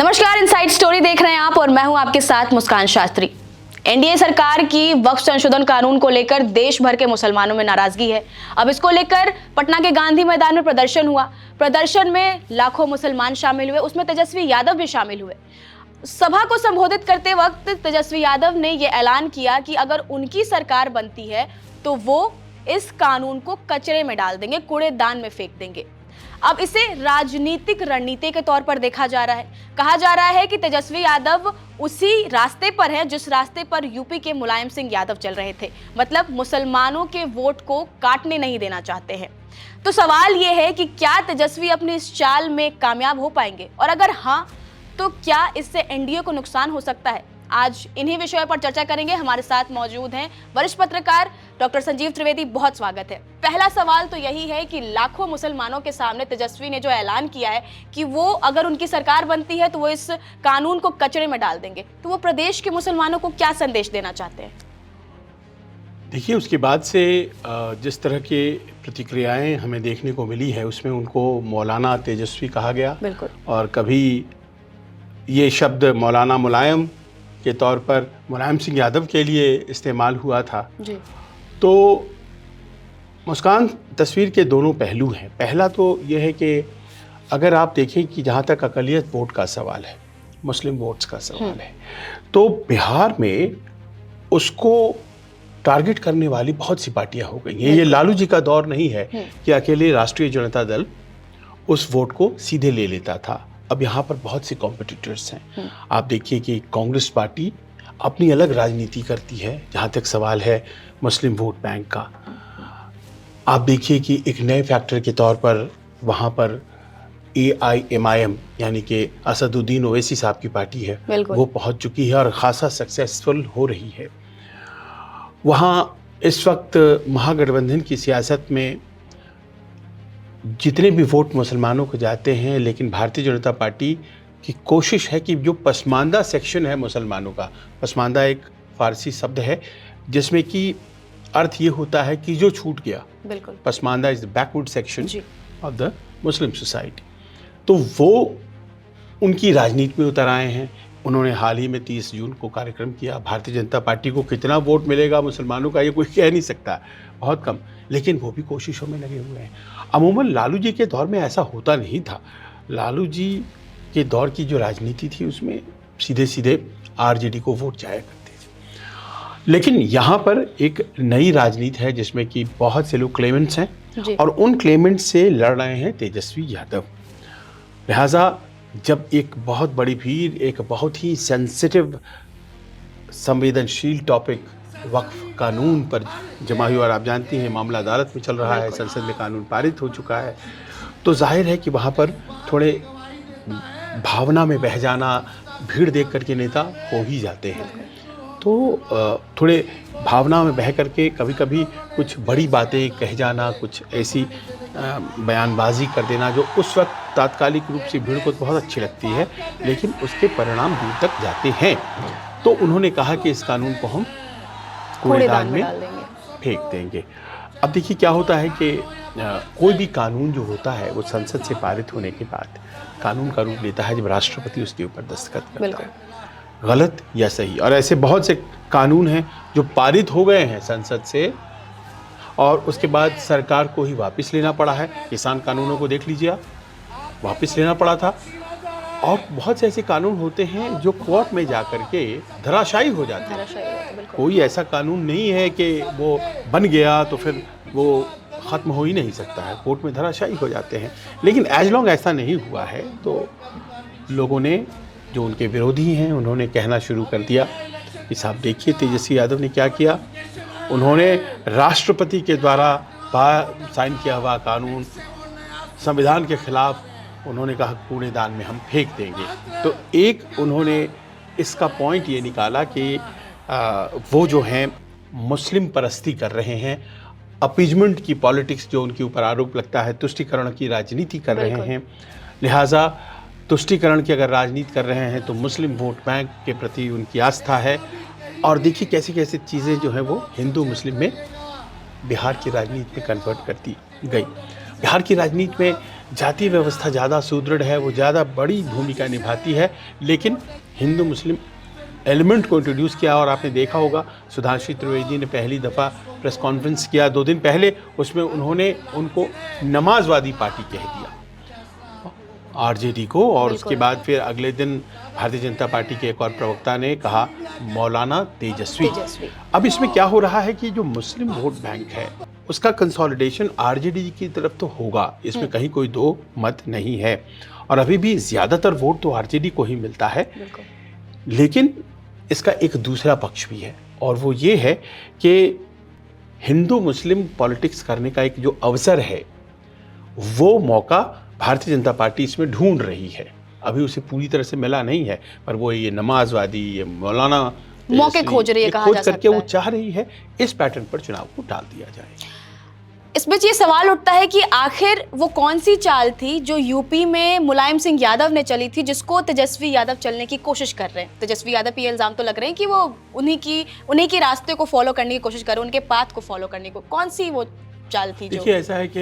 नमस्कार, inside story देख रहे हैं आप और मैं हूं आपके साथ मुस्कान शास्त्री। एनडीए सरकार की वक्फ संशोधन कानून को लेकर देश भर के मुसलमानों में नाराजगी है। अब इसको लेकर पटना के गांधी मैदान में प्रदर्शन हुआ। प्रदर्शन में लाखों मुसलमान शामिल हुए, उसमें तेजस्वी यादव भी शामिल हुए। सभा को संबोधित करते वक्त तेजस्वी यादव ने यह ऐलान किया कि अगर उनकी सरकार बनती है तो वो इस कानून को कचरे में डाल देंगे, कूड़ेदान में फेंक देंगे। अब इसे राजनीतिक रणनीति के तौर पर देखा जा रहा है। कहा जा रहा है कि तेजस्वी यादव उसी रास्ते पर है जिस रास्ते पर यूपी के मुलायम सिंह यादव चल रहे थे, मतलब मुसलमानों के वोट को काटने नहीं देना चाहते हैं। तो सवाल यह है कि क्या तेजस्वी अपनी इस चाल में कामयाब हो पाएंगे, और अगर हाँ तो क्या इससे एनडीए को नुकसान हो सकता है। आज इन्हीं विषयों पर चर्चा करेंगे। हमारे साथ मौजूद हैं वरिष्ठ पत्रकार डॉक्टर संजीव त्रिवेदी। बहुत स्वागत है। पहला सवाल तो यही है कि लाखों मुसलमानों के सामने तेजस्वी ने जो ऐलान किया है कि वो अगर उनकी सरकार बनती है तो वो इस कानून को कचरे में डाल देंगे, तो वो प्रदेश के मुसलमानों को क्या संदेश देना चाहते हैं? देखिए, उसके बाद से जिस तरह के प्रतिक्रियाएं हमें देखने को मिली है उसमें उनको मौलाना तेजस्वी कहा गया। बिल्कुल। और कभी ये शब्द मौलाना मुलायम के तौर पर मुलायम सिंह यादव के लिए इस्तेमाल हुआ था जी। तो मुस्कान, तस्वीर के दोनों पहलू हैं। पहला तो यह है कि अगर आप देखें कि जहाँ तक अक़लियत वोट का सवाल है, मुस्लिम वोट्स का सवाल है, तो बिहार में उसको टारगेट करने वाली बहुत सी पार्टियां हो गई हैं। ये लालू जी का दौर नहीं है कि अकेले राष्ट्रीय जनता दल उस वोट को सीधे ले लेता था। अब यहाँ पर बहुत से कॉम्पिटिटर्स हैं। आप देखिए कि कांग्रेस पार्टी अपनी अलग राजनीति करती है जहाँ तक सवाल है मुस्लिम वोट बैंक का। आप देखिए कि एक नए फैक्टर के तौर पर वहाँ पर AIMIM यानी कि असदुद्दीन ओवैसी साहब की पार्टी है, वो पहुँच चुकी है और ख़ासा सक्सेसफुल हो रही है। वहाँ इस वक्त महागठबंधन की सियासत में जितने भी वोट मुसलमानों को जाते हैं, लेकिन भारतीय जनता पार्टी की कोशिश है कि जो पसमानदा सेक्शन है मुसलमानों का, पसमानदा एक फारसी शब्द है जिसमें कि अर्थ ये होता है कि जो छूट गया, बिल्कुल, Pasmanda is the backward section of the Muslim society. तो वो उनकी राजनीति में उतर आए हैं। उन्होंने हाल ही में 30 जून को कार्यक्रम किया। भारतीय जनता पार्टी को कितना वोट मिलेगा मुसलमानों का ये कोई कह नहीं सकता, बहुत कम, लेकिन वो भी कोशिशों में लगे हुए हैं। अमूमन लालू जी के दौर में ऐसा होता नहीं था। लालू जी के दौर की जो राजनीति थी उसमें सीधे सीधे आरजेडी को वोट जाया करते थे, लेकिन यहाँ पर एक नई राजनीति है जिसमें कि बहुत से लोग क्लेमेंट्स हैं और उन क्लेमेंट्स से लड़ रहे हैं तेजस्वी यादव। लिहाजा जब एक बहुत बड़ी भीड़ एक बहुत ही सेंसिटिव संवेदनशील टॉपिक वक्फ कानून पर जमा हुई, और आप जानती हैं मामला अदालत में चल रहा है, संसद में कानून पारित हो चुका है, तो जाहिर है कि वहाँ पर थोड़े भावना में बह जाना, भीड़ देख करके नेता हो ही जाते हैं। तो थोड़े भावना में बह करके कभी कभी कुछ बड़ी बातें कह जाना, कुछ ऐसी बयानबाजी कर देना जो उस वक्त तात्कालिक रूप से भीड़ को बहुत अच्छी लगती है, लेकिन उसके परिणाम दूर तक जाते हैं। तो उन्होंने कहा कि इस कानून को हम कूड़ेदान में फेंक देंगे। अब देखिए क्या होता है कि कोई भी कानून जो होता है वो संसद से पारित होने के बाद कानून का रूप लेता है जब राष्ट्रपति उसके ऊपर दस्तखत करता है, गलत या सही। और ऐसे बहुत से कानून हैं जो पारित हो गए हैं संसद से और उसके बाद सरकार को ही वापस लेना पड़ा है। किसान कानूनों को देख लीजिए आप, वापस लेना पड़ा था। और बहुत से ऐसे कानून होते हैं जो कोर्ट में जा कर के धराशायी हो जाते हैं। कोई ऐसा कानून नहीं है कि वो बन गया तो फिर वो ख़त्म हो ही नहीं सकता है, कोर्ट में धराशायी हो जाते हैं। लेकिन एज लॉन्ग ऐसा नहीं हुआ है तो लोगों ने, जो उनके विरोधी हैं, उन्होंने कहना शुरू कर दिया कि साहब देखिए तेजस्वी यादव ने क्या किया। उन्होंने राष्ट्रपति के द्वारा साइन किया हुआ कानून संविधान के खिलाफ, उन्होंने कहा कूड़ेदान में हम फेंक देंगे। तो एक उन्होंने इसका पॉइंट ये निकाला कि वो जो हैं मुस्लिम परस्ती कर रहे हैं, अपीजमेंट की पॉलिटिक्स जो उनके ऊपर आरोप लगता है, तुष्टीकरण की राजनीति कर रहे हैं। लिहाजा तुष्टीकरण की अगर राजनीति कर रहे हैं तो मुस्लिम वोट बैंक के प्रति उनकी आस्था है। और देखिए कैसे कैसे चीज़ें जो हैं वो हिंदू मुस्लिम में बिहार की राजनीति में कन्वर्ट करती गई। बिहार की राजनीति में जाति व्यवस्था ज़्यादा सुदृढ़ है, वो ज़्यादा बड़ी भूमिका निभाती है, लेकिन हिंदू मुस्लिम एलिमेंट को इंट्रोड्यूस किया। और आपने देखा होगा सुधांशु त्रिवेदी ने पहली दफ़ा प्रेस कॉन्फ्रेंस किया 2 दिन पहले, उसमें उन्होंने उनको नमाजवादी पार्टी कह दिया आरजेडी को, और उसके बाद फिर अगले दिन भारतीय जनता पार्टी के एक और प्रवक्ता ने कहा मौलाना तेजस्वी। अब इसमें क्या हो रहा है कि जो मुस्लिम वोट बैंक है उसका कंसोलिडेशन आरजेडी की तरफ तो होगा, इसमें कहीं कोई दो मत नहीं है, और अभी भी ज़्यादातर वोट तो आरजेडी को ही मिलता है। लेकिन इसका एक दूसरा पक्ष भी है, और वो ये है कि हिंदू मुस्लिम पॉलिटिक्स करने का एक जो अवसर है वो मौका भारतीय जनता पार्टी इसमें ढूंढ रही है। अभी उसे पूरी तरह से मिला नहीं है, पर वो ये नमाजवादी, ये मौलाना मौके खोज रही है, कहा जा सकता है। करके वो चाह रही है इस पैटर्न पर चुनाव को डाल दिया जाए। इस बीच ये सवाल उठता है कि आखिर वो कौन सी चाल थी जो यूपी में मुलायम सिंह यादव ने चली थी, जिसको तेजस्वी यादव चलने की कोशिश कर रहे हैं। तेजस्वी यादव पे ये इल्जाम तो लग रहे हैं कि वो उन्हीं की रास्ते को फॉलो करने की कोशिश कर रहे हैं, उनके पाथ को फॉलो करने को। कौन सी वो चाल थी? देखिए, ऐसा है कि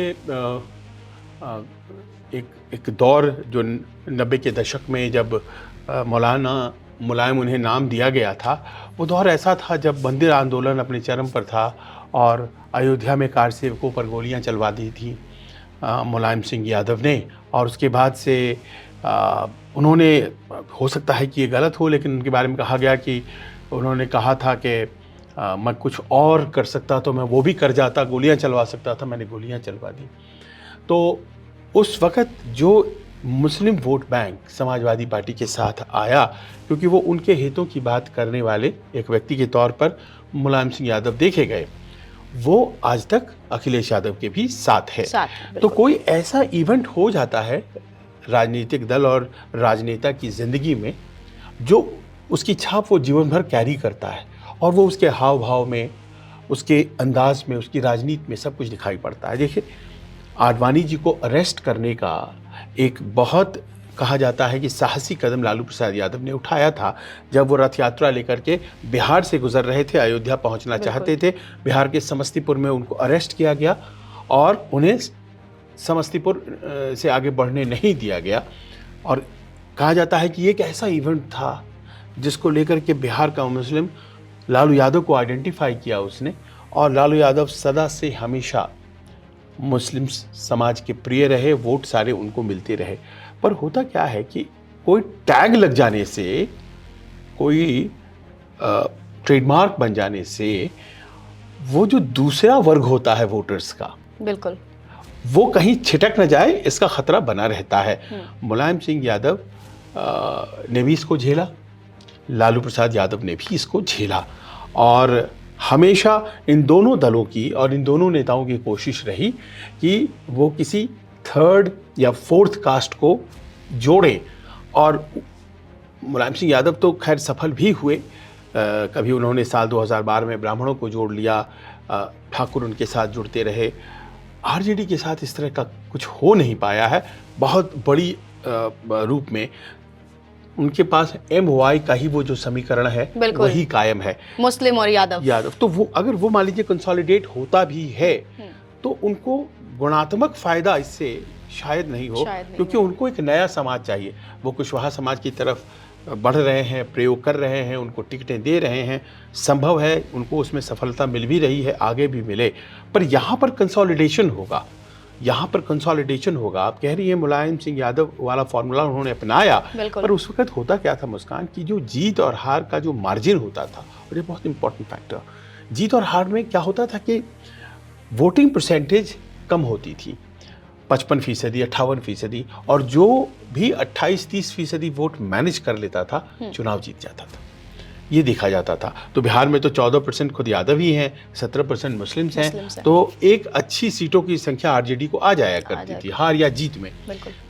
एक दौर जो 90 के दशक में जब मौलाना मुलायम उन्हें नाम दिया गया था, वो दौर ऐसा था जब मंदिर आंदोलन अपने चरम पर था और अयोध्या में कार सेवकों पर गोलियां चलवा दी थी मुलायम सिंह यादव ने। और उसके बाद से उन्होंने, हो सकता है कि ये गलत हो, लेकिन उनके बारे में कहा गया कि उन्होंने कहा था कि मैं कुछ और कर सकता तो मैं वो भी कर जाता, गोलियां चलवा सकता था, मैंने गोलियां चलवा दी। तो उस वक़्त जो मुस्लिम वोट बैंक समाजवादी पार्टी के साथ आया, क्योंकि वो उनके हितों की बात करने वाले एक व्यक्ति के तौर पर मुलायम सिंह यादव देखे गए, वो आज तक अखिलेश यादव के भी साथ है। तो कोई ऐसा इवेंट हो जाता है राजनीतिक दल और राजनेता की ज़िंदगी में जो उसकी छाप वो जीवन भर कैरी करता है, और वो उसके हाव भाव में, उसके अंदाज में, उसकी राजनीति में सब कुछ दिखाई पड़ता है। देखिए, आडवाणी जी को अरेस्ट करने का एक बहुत, कहा जाता है कि साहसी कदम लालू प्रसाद यादव ने उठाया था, जब वो रथ यात्रा लेकर के बिहार से गुजर रहे थे, अयोध्या पहुंचना चाहते थे। बिहार के समस्तीपुर में उनको अरेस्ट किया गया और उन्हें समस्तीपुर से आगे बढ़ने नहीं दिया गया। और कहा जाता है कि ये एक ऐसा इवेंट था जिसको लेकर के बिहार का मुस्लिम लालू यादव को आइडेंटिफाई किया उसने, और लालू यादव सदा से हमेशा मुस्लिम समाज के प्रिय रहे, वोट सारे उनको मिलते रहे। पर होता क्या है कि कोई टैग लग जाने से, कोई ट्रेडमार्क बन जाने से, वो जो दूसरा वर्ग होता है वोटर्स का, बिल्कुल, वो कहीं छिटक न जाए, इसका खतरा बना रहता है। मुलायम सिंह यादव ने भी इसको झेला, लालू प्रसाद यादव ने भी इसको झेला, और हमेशा इन दोनों दलों की और इन दोनों नेताओं की कोशिश रही कि वो किसी थर्ड या फोर्थ कास्ट को जोड़ें। और मुलायम सिंह यादव तो खैर सफल भी हुए। कभी उन्होंने साल 2012 में ब्राह्मणों को जोड़ लिया, ठाकुर उनके साथ जुड़ते रहे। आरजेडी के साथ इस तरह का कुछ हो नहीं पाया है बहुत बड़ी रूप में। उनके पास MY का ही वो जो समीकरण है वही कायम है, मुस्लिम और यादव। तो वो अगर वो मान लीजिए कंसोलिडेट होता भी है तो उनको गुणात्मक फायदा इससे शायद नहीं हो, क्योंकि उनको एक नया समाज चाहिए। वो कुशवाहा समाज की तरफ बढ़ रहे हैं, प्रयोग कर रहे हैं, उनको टिकटें दे रहे हैं, संभव है उनको उसमें सफलता मिल भी रही है, आगे भी मिले। पर यहाँ पर कंसोलिडेशन होगा, यहाँ पर कंसोलिडेशन होगा। आप कह रही हैं मुलायम सिंह यादव वाला फॉर्मूला उन्होंने अपनाया, पर उस वक्त होता क्या था मुस्कान, की जो जीत और हार का जो मार्जिन होता था, और ये बहुत इंपॉर्टेंट फैक्टर, जीत और हार में क्या होता था कि वोटिंग परसेंटेज कम होती थी, 55%, 58%, और जो भी 28-30% वोट मैनेज कर लेता था चुनाव जीत जाता था, ये देखा जाता था। तो बिहार में तो 14% खुद यादव ही हैं, 17% मुस्लिम्स हैं, तो एक अच्छी सीटों की संख्या आरजेडी को आ जाया करती थी, हार या जीत में।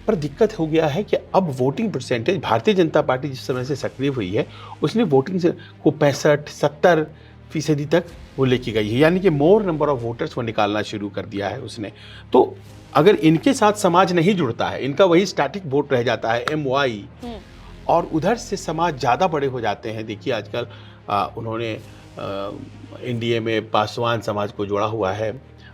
पर दिक्कत हो गया है कि अब voting percentage, Bharatiya Janata party जिस समय से सक्रिय हुई है, उसने वोटिंग को 65-70% तक वो लेके गई है, यानी कि मोर नंबर ऑफ वोटर्स वो निकालना शुरू कर दिया है उसने। तो अगर इनके साथ समाज नहीं जुड़ता है, इनका वही स्टैटिक वोट रह जाता है MY, और उधर से समाज ज़्यादा बड़े हो जाते हैं। देखिए आजकल उन्होंने NDA में पासवान समाज को जोड़ा हुआ है,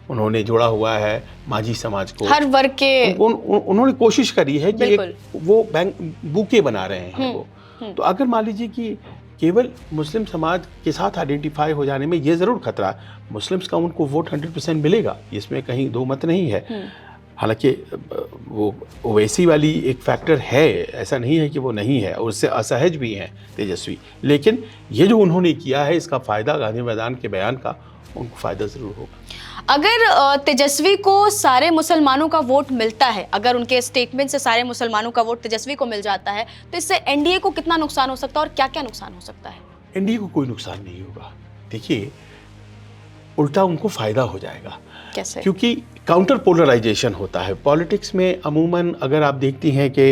उन्होंने जोड़ा हुआ है माझी समाज को, हर वर्ग के उन्होंने कोशिश करी है कि बिल्कुल। वो बैंक बुके बना रहे हैं वो। तो अगर मान लीजिए कि केवल मुस्लिम समाज के साथ आइडेंटिफाई हो जाने में ये ज़रूर खतरा है, मुस्लिम्स का उनको वोट 100% मिलेगा, इसमें कहीं दो मत नहीं है। हालांकि वो ओवैसी वाली एक फैक्टर है, ऐसा नहीं है कि वो नहीं है, और उससे असहज भी हैं तेजस्वी, लेकिन ये जो उन्होंने किया है इसका फ़ायदा गांधी मैदान के बयान का उनको फ़ायदा ज़रूर होगा। अगर तेजस्वी को सारे मुसलमानों का वोट मिलता है, अगर उनके स्टेटमेंट से सारे मुसलमानों का वोट तेजस्वी को मिल जाता है, तो इससे एनडीए को कितना नुकसान हो सकता है और क्या क्या नुकसान हो सकता है? एनडीए को कोई नुकसान नहीं होगा। देखिए, उल्टा उनको फ़ायदा हो जाएगा। कैसे? क्योंकि काउंटर पोलराइजेशन होता है पॉलिटिक्स में। अमूमन अगर आप देखती हैं कि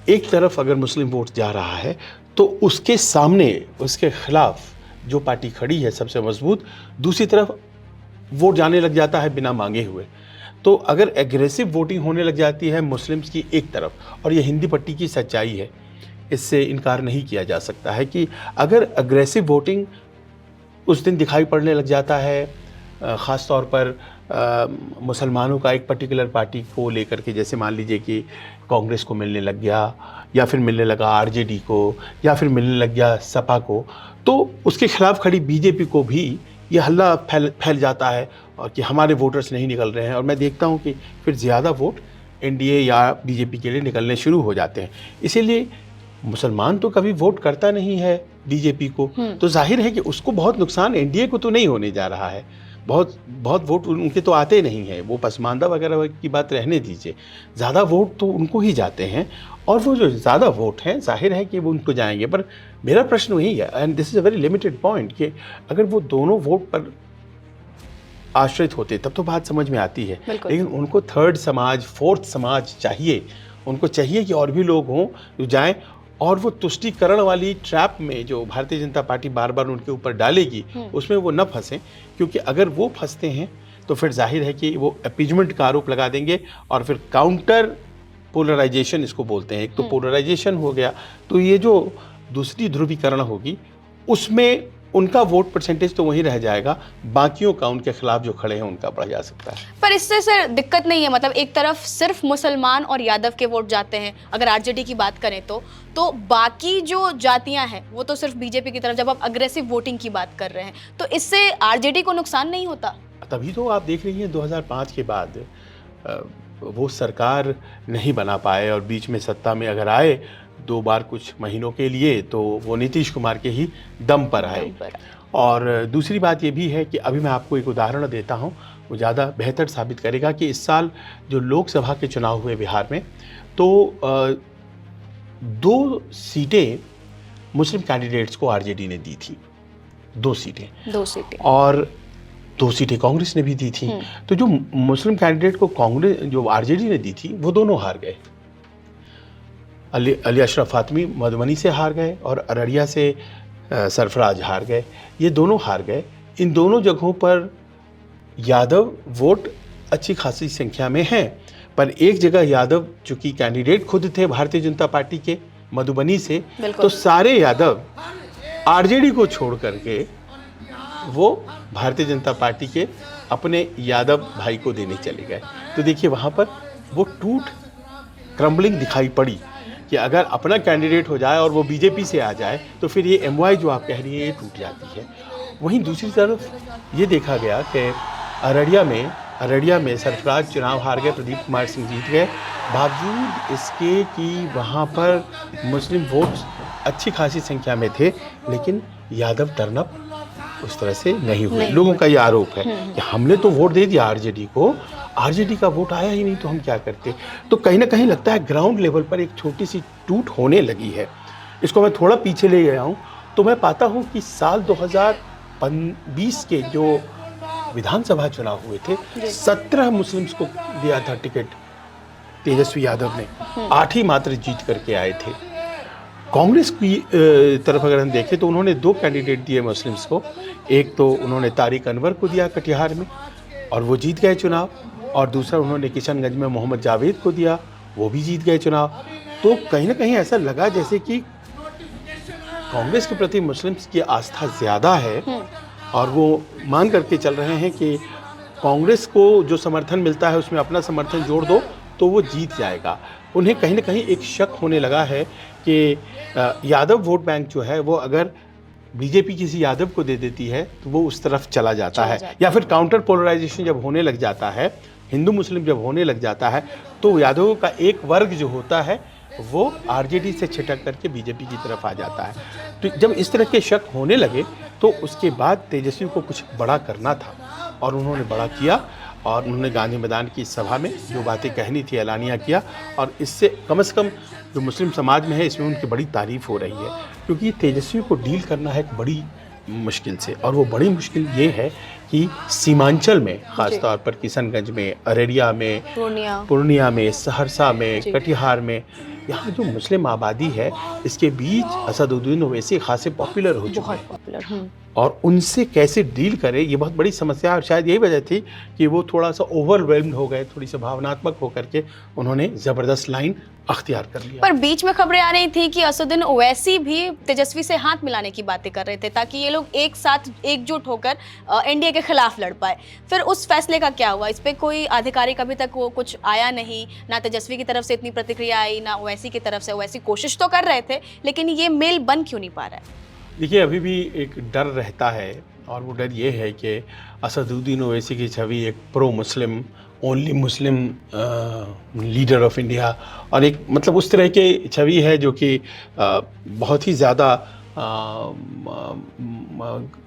एक तरफ अगर मुस्लिम वोट जा रहा है तो उसके सामने, उसके खिलाफ जो पार्टी खड़ी है सबसे मजबूत, दूसरी तरफ वोट जाने लग जाता है बिना मांगे हुए। तो अगर एग्रेसिव वोटिंग होने लग जाती है मुस्लिम्स की एक तरफ, और ये हिंदी पट्टी की सच्चाई है, इससे इनकार नहीं किया जा सकता है कि अगर एग्रेसिव वोटिंग उस दिन दिखाई पड़ने लग जाता है, ख़ास तौर पर मुसलमानों का एक पर्टिकुलर पार्टी को लेकर के, जैसे मान लीजिए कि कांग्रेस को मिलने लग गया, या फिर मिलने लगा आरजेडी को, या फिर मिलने लग गया सपा को, तो उसके खिलाफ खड़ी बीजेपी को भी ये हल्ला फैल जाता है और कि हमारे वोटर्स नहीं निकल रहे हैं। और मैं देखता हूँ कि फिर ज़्यादा वोट एनडीए या बीजेपी के लिए निकलने शुरू हो जाते हैं। इसीलिए मुसलमान तो कभी वोट करता नहीं है बीजेपी को, तो जाहिर है कि उसको बहुत नुकसान, एनडीए को तो नहीं होने जा रहा है। बहुत वोट उनके तो आते नहीं हैं, वो पसमानदा वगैरह की बात रहने दीजिए, ज़्यादा वोट तो उनको ही जाते हैं, और वो जो ज़्यादा वोट हैं जाहिर है कि वो उनको जाएंगे। पर मेरा प्रश्न वही है, and this is a very limited point, कि अगर वो दोनों वोट पर आश्रित होते तब तो बात समझ में आती है, लेकिन उनको थर्ड समाज, फोर्थ समाज चाहिए। उनको चाहिए कि और भी लोग हों जो जाएं, और वो तुष्टीकरण वाली ट्रैप में जो भारतीय जनता पार्टी बार बार उनके ऊपर डालेगी उसमें वो न फंसें, क्योंकि अगर वो फंसते हैं तो फिर जाहिर है कि वो अपीजमेंट का आरोप लगा देंगे, और फिर काउंटर पोलराइजेशन इसको बोलते हैं। एक तो पोलराइजेशन हो गया, तो ये जो दूसरी ध्रुवीकरण होगी उसमें उनका वोट परसेंटेज तो वहीं रह जाएगा, बाकियों का, उनके खिलाफ जो खड़े हैं उनका बढ़ जा सकता है। पर इससे सर दिक्कत नहीं है, मतलब एक तरफ सिर्फ मुसलमान और यादव के वोट जाते हैं, अगर आरजेडी की बात करें तो बाकी जो जातियां हैं वो तो सिर्फ बीजेपी की तरफ, जब आप अग्रेसिव वोटिंग की बात कर रहे हैं तो इससे आरजेडी को नुकसान नहीं होता? तभी तो आप देख रही हैं 2005 के बाद वो सरकार नहीं बना पाए, और बीच में सत्ता में अगर आए 2 बार कुछ महीनों के लिए, तो वो नीतीश कुमार के ही दम पर आए। और दूसरी बात ये भी है कि अभी मैं आपको एक उदाहरण देता हूँ, वो ज़्यादा बेहतर साबित करेगा कि इस साल जो लोकसभा के चुनाव हुए बिहार में, तो 2 सीटें मुस्लिम कैंडिडेट्स को आरजेडी ने दी थी, 2 सीटें, और 2 सीटें कांग्रेस ने भी दी थी। तो जो मुस्लिम कैंडिडेट को कांग्रेस, जो आरजेडी ने दी थी, वो दोनों हार गए। अली अशरफ फातमी मधुबनी से हार गए, और अररिया से सरफराज हार गए। ये दोनों हार गए। इन दोनों जगहों पर यादव वोट अच्छी खासी संख्या में हैं, पर एक जगह यादव चूंकि कैंडिडेट खुद थे भारतीय जनता पार्टी के मधुबनी से, तो सारे यादव आरजेडी को छोड़ करके वो भारतीय जनता पार्टी के अपने यादव भाई को देने चले गए। तो देखिए वहाँ पर वो क्रम्बलिंग दिखाई पड़ी कि अगर अपना कैंडिडेट हो जाए और वो बीजेपी से आ जाए तो फिर ये एमवाई जो आप कह रही हैं ये टूट जाती है। वहीं दूसरी तरफ ये देखा गया कि अररिया में सरफराज चुनाव हार गए, प्रदीप कुमार सिंह जीत गए, बावजूद इसके कि वहाँ पर मुस्लिम वोट्स अच्छी खासी संख्या में थे, लेकिन यादव टर्नअप उस तरह से नहीं हुए। लोगों का ये आरोप है कि हमने तो वोट दे दिया आरजेडी को, आरजेडी का वोट आया ही नहीं तो हम क्या करते। तो कहीं ना कहीं लगता है ग्राउंड लेवल पर एक छोटी सी टूट होने लगी है। इसको मैं थोड़ा पीछे ले गया हूँ तो मैं पाता हूँ कि साल 2020 के जो विधानसभा चुनाव हुए थे, 17 मुस्लिम्स को दिया था टिकट तेजस्वी यादव ने, 8 ही मात्र जीत करके आए थे। कांग्रेस की तरफ अगर हम देखें तो उन्होंने 2 कैंडिडेट दिए मुस्लिम्स को। एक तो उन्होंने तारिक अनवर को दिया कटिहार में और वो जीत गए चुनाव, और दूसरा उन्होंने किशनगंज में मोहम्मद जावेद को दिया, वो भी जीत गए चुनाव। तो कहीं ना कहीं ऐसा लगा जैसे कि कांग्रेस के प्रति मुस्लिम्स की आस्था ज़्यादा है और वो मान करके चल रहे हैं कि कांग्रेस को जो समर्थन मिलता है उसमें अपना समर्थन जोड़ दो तो वो जीत जाएगा। उन्हें कहीं ना कहीं एक शक होने लगा है कि यादव वोट बैंक जो है वो अगर बीजेपी किसी यादव को दे देती है तो वो उस तरफ चला जाता है, या फिर काउंटर पोलराइजेशन जब होने लग जाता है, हिंदू मुस्लिम जब होने लग जाता है, तो यादवों का एक वर्ग जो होता है वो आरजेडी से छिटक करके बीजेपी की तरफ आ जाता है। तो जब इस तरह के शक होने लगे तो उसके बाद तेजस्वी को कुछ बड़ा करना था और उन्होंने बड़ा किया और उन्होंने गांधी मैदान की सभा में जो बातें कहनी थी ऐलानिया किया, और इससे कम से कम जो मुस्लिम समाज में है इसमें उनकी बड़ी तारीफ़ हो रही है, क्योंकि तेजस्वी को डील करना है एक बड़ी मुश्किल से, और वो बड़ी मुश्किल ये है कि सीमांचल में ख़ासतौर पर किशनगंज में, अररिया में, पूर्णिया में, सहरसा में, कटिहार में, यहाँ जो मुस्लिम आबादी है इसके बीच असदुद्दीन ओवैसी खासे पॉपुलर हो चुके हैं, और उनसे कैसे डील करें ये बहुत बड़ी समस्या है। और शायद यही वजह थी कि वो थोड़ा सा ओवरवेल्म्ड हो गए, थोड़ी सा भावनात्मक होकर के उन्होंने ज़बरदस्त लाइन अख्तियार कर लिया। पर बीच में खबरें आ रही थी कि असदुद्दीन ओवैसी भी तेजस्वी से हाथ मिलाने की बातें कर रहे थे ताकि ये लोग एक साथ एकजुट होकर एनडीए के खिलाफ लड़ पाए। फिर उस फैसले का क्या हुआ? इस पे कोई आधिकारिक अभी तक वो कुछ आया नहीं, ना तेजस्वी की तरफ से इतनी प्रतिक्रिया आई, ना ओवैसी की तरफ से। ओवैसी कोशिश तो कर रहे थे, लेकिन ये मेल बन क्यों नहीं पा रहा है? देखिए, अभी भी एक डर रहता है, और वो डर ये है कि असदुद्दीन ओवैसी की छवि एक pro Muslim, only Muslim leader of India, और एक मतलब उस तरह की छवि है जो कि बहुत ही ज़्यादा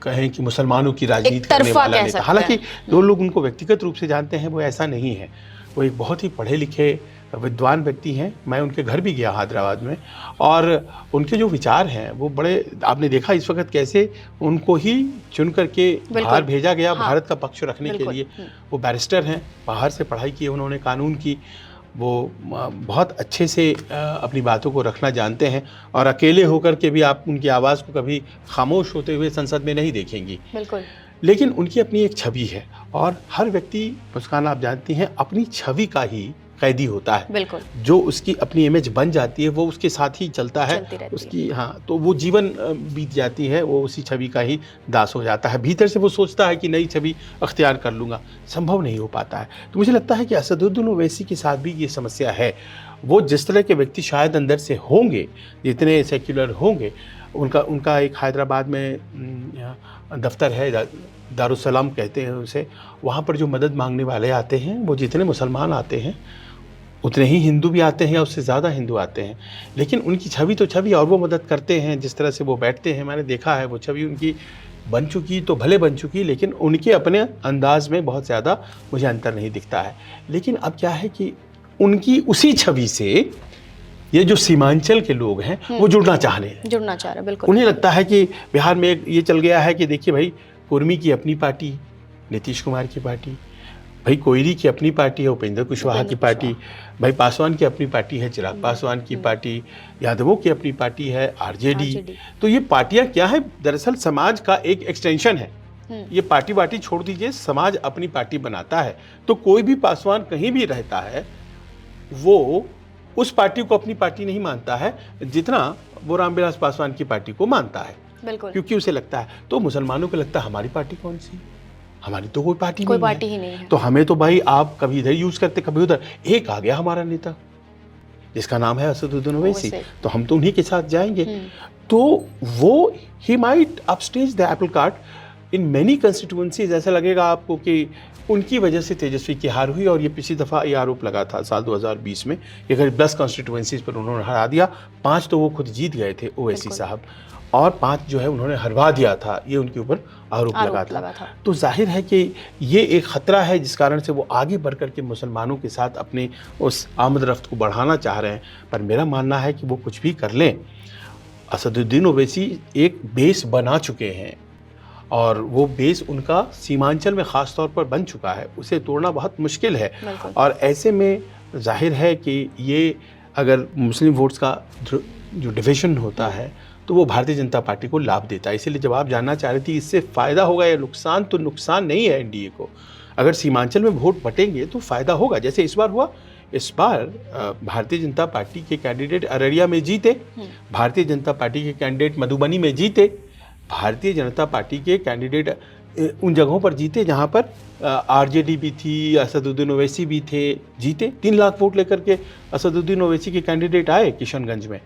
कहें कि मुसलमानों की राजनीति करने वाला नेता। हालांकि जो लोग उनको व्यक्तिगत रूप से जानते हैं वो ऐसा नहीं है। वो एक बहुत ही पढ़े लिखे विद्वान व्यक्ति हैं। मैं उनके घर भी गया हैदराबाद में, और उनके जो विचार हैं वो बड़े, आपने देखा इस वक्त कैसे उनको ही चुन करके बाहर भेजा गया भारत का पक्ष रखने के लिए। वो बैरिस्टर हैं, बाहर से पढ़ाई की उन्होंने, कानून की, वो बहुत अच्छे से अपनी बातों को रखना जानते हैं, और अकेले होकर के भी आप उनकी आवाज़ को कभी खामोश होते हुए संसद में नहीं देखेंगी। बिल्कुल। लेकिन उनकी अपनी एक छवि है, और हर व्यक्ति, मुस्कान आप जानती हैं, अपनी छवि का ही कैदी होता है। बिल्कुल। जो उसकी अपनी इमेज बन जाती है वो उसके साथ ही चलता है, उसकी हाँ, तो वो जीवन बीत जाती है, वो उसी छवि का ही दास हो जाता है। भीतर से वो सोचता है कि नई छवि अख्तियार कर लूँगा, संभव नहीं हो पाता है। तो मुझे लगता है कि असदुद्दीन ओवैसी के साथ भी ये समस्या है। वो जिस तरह के व्यक्ति शायद अंदर से होंगे, जितने सेक्युलर होंगे, उनका एक हैदराबाद में दफ्तर है, दारुस्सलाम कहते हैं उसे, वहाँ पर जो मदद मांगने वाले आते हैं वो जितने मुसलमान आते हैं उतने ही हिंदू भी आते हैं, या उससे ज़्यादा हिंदू आते हैं। लेकिन उनकी छवि तो छवि, और वो मदद करते हैं, जिस तरह से वो बैठते हैं, मैंने देखा है, वो छवि उनकी बन चुकी तो भले बन चुकी, लेकिन उनके अपने अंदाज में बहुत ज़्यादा मुझे अंतर नहीं दिखता है। लेकिन अब क्या है कि उनकी उसी छवि से ये जो सीमांचल के लोग हैं वो जुड़ना चाह रहे हैं। बिल्कुल। उन्हें लगता है कि बिहार में ये चल गया है कि देखिए भाई, कुर्मी की अपनी पार्टी, नीतीश कुमार की पार्टी, भाई कोयरी की अपनी पार्टी है, उपेंद्र कुशवाहा की पार्टी, भाई पासवान की अपनी पार्टी है, चिराग पासवान की पार्टी, यादवों की अपनी पार्टी है, आरजेडी। तो ये पार्टियां क्या है? दरअसल समाज का एक एक्सटेंशन है। ये पार्टी वार्टी छोड़ दीजिए, समाज अपनी पार्टी बनाता है। तो कोई भी पासवान कहीं भी रहता है वो उस पार्टी को अपनी पार्टी नहीं मानता है जितना वो रामविलास पासवान की पार्टी को मानता है। बिल्कुल। क्योंकि उसे लगता है, तो मुसलमानों को लगता है हमारी पार्टी कौन सी, हमारी तो कोई पार्टी ही नहीं है। तो हमें तो भाई आप कभी इधर यूज करते कभी उधर, एक आ गया हमारा नेता जिसका नाम है असदुद्दीन ओवैसी, तो हम तो उन्हीं के साथ जाएंगे। तो वो he might upstage the Apple cart in many constituencies. ऐसा लगेगा आपको कि उनकी वजह से तेजस्वी की हार हुई, और ये पिछली दफ़ा ये आरोप लगा था साल 2020 में कि अगर 10 कॉन्स्टिट्यूएंसीज पर उन्होंने हरा दिया, 5 तो वो खुद जीत गए थे ओवैसी साहब, और 5 जो है उन्होंने हरवा दिया था, ये उनके ऊपर आरोप लगा था। तो जाहिर है कि ये एक ख़तरा है जिस कारण से वो आगे बढ़ कर के मुसलमानों के साथ अपने उस आमद रफ्त को बढ़ाना चाह रहे हैं। पर मेरा मानना है कि वो कुछ भी कर लें, असदुद्दीन ओवैसी एक बेस बना चुके हैं, और वो बेस उनका सीमांचल में ख़ास तौर पर बन चुका है, उसे तोड़ना बहुत मुश्किल है। और ऐसे में जाहिर है कि ये अगर मुस्लिम वोट्स का जो डिवीज़न होता है तो वो भारतीय जनता पार्टी को लाभ देता है। इसीलिए जब आप जानना चाह रही थी इससे फ़ायदा होगा या नुकसान, तो नुकसान नहीं है एनडीए को। अगर सीमांचल में वोट बटेंगे तो फ़ायदा होगा, जैसे इस बार हुआ। इस बार भारतीय जनता पार्टी के कैंडिडेट अररिया में जीते, भारतीय जनता पार्टी के कैंडिडेट मधुबनी में जीते, भारतीय जनता पार्टी के कैंडिडेट उन जगहों पर जीते जहाँ पर आरजेडी भी थी, असदुद्दीन ओवैसी भी थे, जीते। 3 लाख वोट लेकर के असदुद्दीन ओवैसी के कैंडिडेट आए किशनगंज में।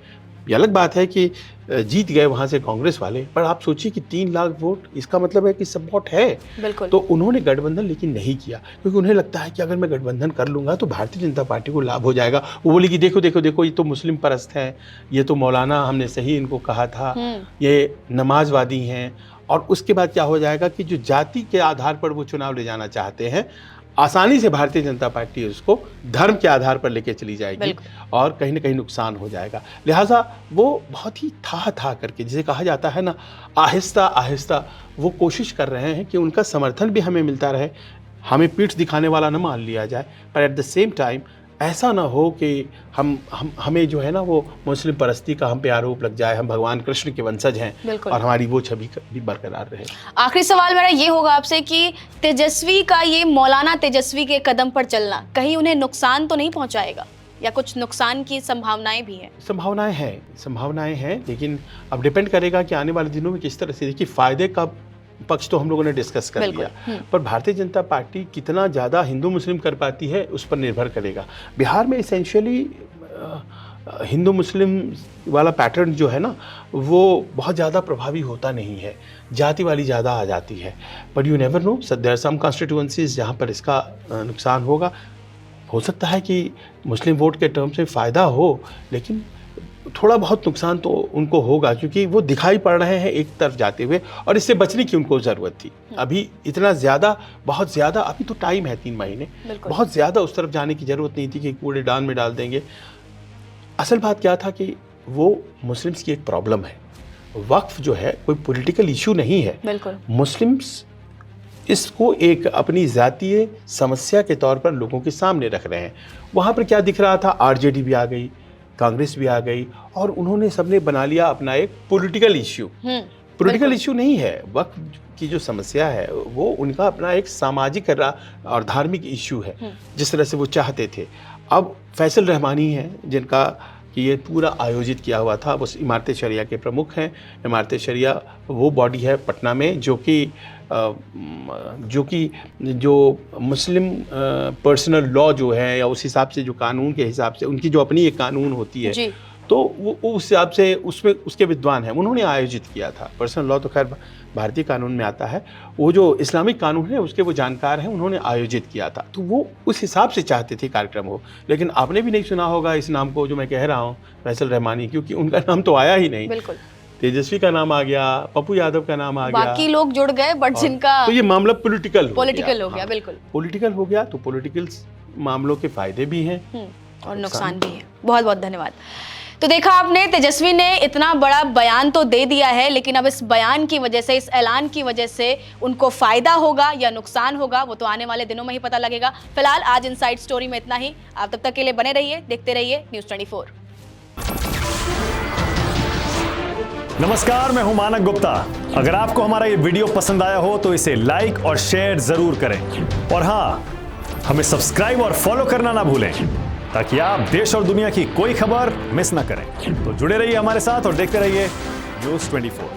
ये अलग बात है कि जीत गए वहाँ से कांग्रेस वाले, पर आप सोचिए कि 3 लाख वोट, इसका मतलब है कि सपोर्ट है। बिल्कुल। तो उन्होंने गठबंधन लेकिन नहीं किया, क्योंकि उन्हें लगता है कि अगर मैं गठबंधन कर लूँगा तो भारतीय जनता पार्टी को लाभ हो जाएगा। वो बोली कि देखो देखो देखो, ये तो मुस्लिम परस्त हैं, ये तो मौलाना, हमने सही इनको कहा था, ये नमाजवादी हैं। और उसके बाद क्या हो जाएगा कि जो जाति के आधार पर वो चुनाव ले जाना चाहते हैं, आसानी से भारतीय जनता पार्टी उसको धर्म के आधार पर लेके चली जाएगी और कहीं ना कहीं नुकसान हो जाएगा। लिहाजा वो बहुत ही था करके, जिसे कहा जाता है ना, आहिस्ता आहिस्ता वो कोशिश कर रहे हैं कि उनका समर्थन भी हमें मिलता रहे, हमें पीठ दिखाने वाला न मान लिया जाए, पर एट द सेम टाइम ऐसा ना हो कि हमें जो है ना वो मुस्लिम परस्ती का हम पे आरोप लग जाए, हम भगवान कृष्ण के वंशज हैं और हमारी वो छवि भी बरकरार रहे। आखिरी सवाल मेरा ये होगा आपसे कि तेजस्वी का ये मौलाना तेजस्वी के कदम पर चलना कहीं उन्हें नुकसान तो नहीं पहुंचाएगा, या कुछ नुकसान की संभावनाएं भी हैं? संभावनाएं हैं, लेकिन अब डिपेंड करेगा कि आने वाले दिनों में किस तरह से। देखिए, फायदे का पक्ष तो हम लोगों ने डिस्कस कर लिया, पर भारतीय जनता पार्टी कितना ज़्यादा हिंदू मुस्लिम कर पाती है उस पर निर्भर करेगा। बिहार में इसेंशियली हिंदू मुस्लिम वाला पैटर्न जो है ना, वो बहुत ज़्यादा प्रभावी होता नहीं है, जाति वाली ज़्यादा आ जाती है। But you never know, there are some constituencies जहाँ पर इसका नुकसान होगा। हो सकता है कि मुस्लिम वोट के टर्म्स में फ़ायदा हो, लेकिन थोड़ा बहुत नुकसान तो उनको होगा, क्योंकि वो दिखाई पड़ रहे हैं एक तरफ जाते हुए, और इससे बचने की उनको ज़रूरत थी। अभी इतना ज़्यादा, बहुत ज़्यादा, अभी तो टाइम है 3 महीने, बहुत ज़्यादा उस तरफ जाने की ज़रूरत नहीं थी कि कूड़े दान में डाल देंगे। असल बात क्या था कि वो मुस्लिम्स की एक प्रॉब्लम है। वक्फ जो है कोई पॉलिटिकल इशू नहीं है। मुस्लिम्स इसको एक अपनी जातीय समस्या के तौर पर लोगों के सामने रख रहे हैं। वहाँ पर क्या दिख रहा था, आरजेडी भी आ गई, कांग्रेस भी आ गई, और उन्होंने सबने बना लिया अपना एक पॉलिटिकल इश्यू। पॉलिटिकल इश्यू नहीं है, वक्फ की जो समस्या है वो उनका अपना एक सामाजिक और धार्मिक इश्यू है, जिस तरह से वो चाहते थे। अब फैसल रहमानी हैं जिनका कि ये पूरा आयोजित किया हुआ था, वो इमारत शरिया के प्रमुख हैं। इमारत शरिया वो बॉडी है पटना में जो मुस्लिम पर्सनल लॉ जो है, या उस हिसाब से जो कानून के हिसाब से उनकी जो अपनी एक कानून होती है, तो वो उस हिसाब से उसमें उसके विद्वान हैं, उन्होंने आयोजित किया था। पर्सनल लॉ तो खैर भारतीय कानून में आता है, वो जो इस्लामिक कानून है उसके वो जानकार हैं, उन्होंने आयोजित किया था। तो वो उस हिसाब से चाहते थे कार्यक्रम हो। लेकिन आपने भी नहीं सुना होगा इस नाम को जो मैं कह रहा हूँ, फैसल रहमानी, क्योंकि उनका नाम तो आया ही नहीं। तेजस्वी का नाम आ गया, पप्पू यादव का नाम आ गया, बाकी लोग जुड़ गए, बट जिनका तो ये मामला पॉलिटिकल हो गया। बिल्कुल पॉलिटिकल हो गया। तो पॉलिटिकल मामलों के फायदे भी हैं और नुकसान भी है। बहुत बहुत धन्यवाद। तो देखा आपने, तेजस्वी ने इतना बड़ा बयान तो दे दिया है, लेकिन अब इस बयान की वजह से, इस ऐलान की वजह से उनको फायदा होगा या नुकसान होगा, वो तो आने वाले दिनों में ही पता लगेगा। फिलहाल आज इनसाइड स्टोरी में इतना ही। आप तब तक के लिए बने रहिए, देखते रहिए News 24। नमस्कार, मैं हूं मानक गुप्ता। अगर आपको हमारा ये वीडियो पसंद आया हो तो इसे लाइक और शेयर जरूर करें, और हाँ, हमें सब्सक्राइब और फॉलो करना ना भूलें, ताकि आप देश और दुनिया की कोई खबर मिस ना करें। तो जुड़े रहिए हमारे साथ और देखते रहिए News 24।